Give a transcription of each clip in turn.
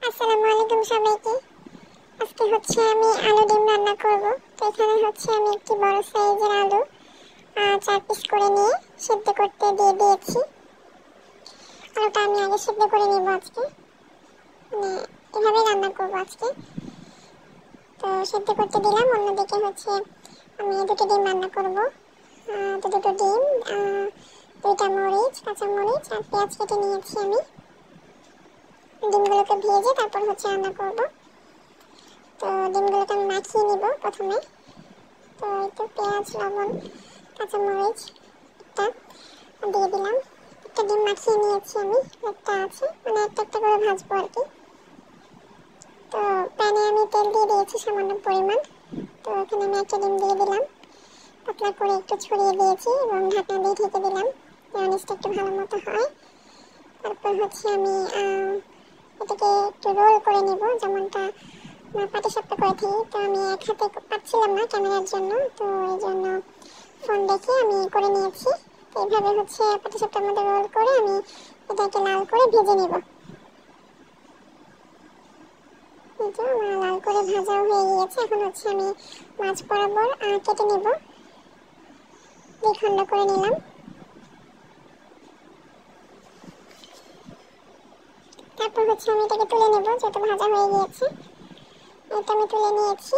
আসসালামু আলাইকুম সবাইকে। আজকে আমি আলু ডিম রান্না করব। তো এখানে আমি একটি বড় সাইজের আলু 4 পিস করে নিয়ে সিদ্ধ করতে দিয়ে দিয়েছি। আলুটা আমি আগে সিদ্ধ করে নেব আজকে, মানে এভাবে রান্না করব আজকে। তো সিদ্ধ করতে দিলাম। অন্যদিকে আমি দুটো ডিম রান্না করব। তো দুটো ডিম, দুইটা মরিচ, কাঁচা মরিচ আর পেঁয়াজ কেটে নিয়েছি আমি। ডিমগুলোকে ভেজে তারপর রান্না করব। তো ডিমগুলোকে আমি মাখিয়ে নিব প্রথমে। তো একটু পেঁয়াজ, লবণ, কাঁচামরিচ একটা দিয়ে দিলাম। একটা ডিম মাখিয়ে নিয়েছি আমি, একটা আছে, মানে একটা একটা করে ভাজবো আর কি। তো প্যানে আমি তেল দিয়ে দিয়েছি সামান্য পরিমাণ। তো এখানে আমি একটা ডিম দিয়ে দিলাম, পাতলা করে একটু ছড়িয়ে দিয়েছি এবং ঢাকনা দিয়ে ঢেকে দিলাম, মেয়োনিজটা একটু ভালো মতো হয়। তারপর আমি এটাকে একটু রোল করে নেব, যেমনটা পাটিসাপটা করে থাকি। তো আমি এক হাতে পাচ্ছিলাম না ক্যামেরার জন্য, তো এই জন্য ফোন দেখে আমি করে নিয়েছি। তো এইভাবে পাটিসাপটার মধ্যে রোল করে আমি এটাকে লাল করে ভেজে নেব। এই যে আমার লাল করে ভাজাও হয়ে গিয়েছে। এখন আমি মাছ বরাবর কেটে নেব, দ্বিখণ্ড করে নিলাম। তারপর আমি এটাকে তুলে নেব, যেহেতু ভাজা হয়ে গিয়েছে। এটা আমি তুলে নিয়েছি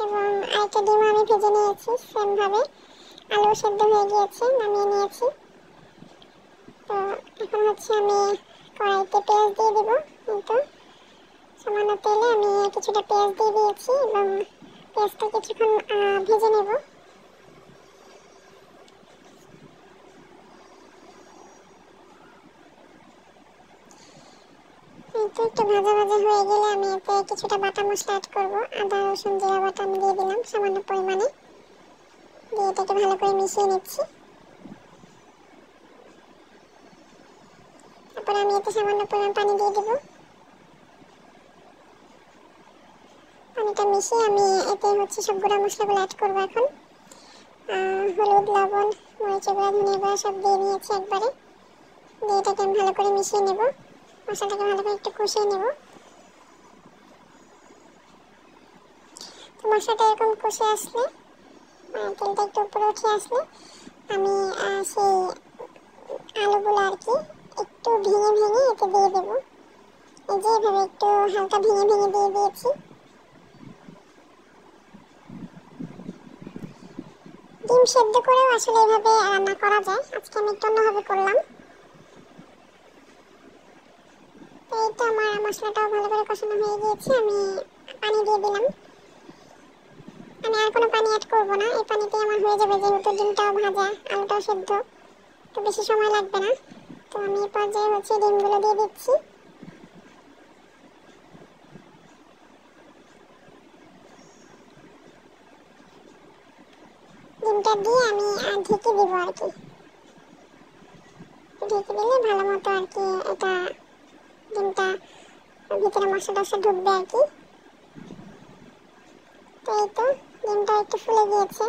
এবং আরেকটা ডিম আমি ভেজে নিয়েছি সেম ভাবে। আলু সেদ্ধ হয়ে গিয়েছে, নামিয়ে নিয়েছি। তো এখন আমি কড়াইতে পেঁয়াজ দিয়ে দেব। কিন্তু সামান্য তেলে আমি কিছুটা পেঁয়াজ দিয়ে দিয়েছি এবং পেঁয়াজটা কিছুক্ষণ ভেজে নেব। একটু ভাজা ভাজা হয়ে গেলে আমি এতে কিছুটা বাটা মশলা অ্যাড করবো। আদা, রসুন, জিরা বাটা আমি দিয়ে দিলাম সামান্য পরিমাণে, দিয়ে এটাকে ভালো করে মিশিয়ে নিচ্ছি। তারপরে আমি এতে সামান্য পরিমাণ পানি দিয়ে দেবো। পানিটা মিশিয়ে আমি এতে সব গুঁড়া মশলাগুলো অ্যাড করবো এখন। হলুদ, লবণ, মরিচের গুঁড়া, ধনিয়া গুঁড়া সব দিয়ে নিয়েছি একবারে। দিয়ে এটাকে আমি ভালো করে মিশিয়ে নেব, মশলাটাকে ভালো করে একটু কষিয়ে নেব। তো মশলাটা এরকম কষে আসলে, তেলটা একটু উপরে উঠে আসলে আমি সেই আলুগুলো আর কি একটু ভেঙে ভেঙে এতে দিয়ে দেবো। এই যে এভাবে একটু হালকা ভেঙে ভেঙে দিয়ে দিয়েছি। ডিম সেদ্ধ করেও আসলে এভাবে রান্না করা যায়, আজকে আমি একটু অন্যভাবে করলাম। তো এই তো আমার মশলাটাও ভালো করে কষানো হয়ে গিয়েছে। আমি পানি দিয়ে দিলাম। আমি আর কোনো পানি অ্যাড করবো না, এই পানিতেই আমার হয়ে যাবে, যেহেতু ডিমটাও ভাজা, আলুটাও সেদ্ধ, তো বেশি সময় লাগবে না। তো আমি এই পর্যায়ে ডিমগুলো দিয়ে দিচ্ছি। ডিমটা দিয়ে আমি ঢেকে দিব আর কি। ঢেকে দিলে ভালো মতো আর কি এটা ডিমটা ভিতরে মশলা টশলা ঢুকবে আর কি। তো এই তো ডিমটা একটু ফুলে গিয়েছে,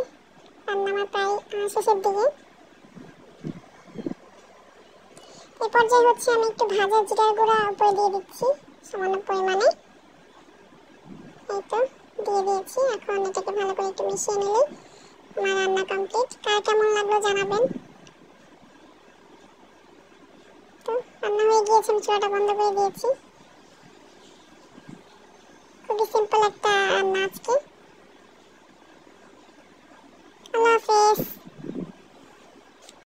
রান্না আমার প্রায় শেষের দিকে। এই পর্যায়ে আমি একটু ভাজা জিরার গুঁড়া উপরে দিয়ে দিচ্ছি সামান্য পরিমাণে। এই তো দিয়ে দিয়েছি। এখন এটাকে ভালো করে একটু মিশিয়ে নিলে আমার রান্না কমপ্লিট। কার কেমন লাগলো জানাবেন। তো রান্না হয়ে গিয়েছে, আমি চুলাটা বন্ধ করে দিয়েছি। খুবই সিম্পল একটা রান্না আজকে।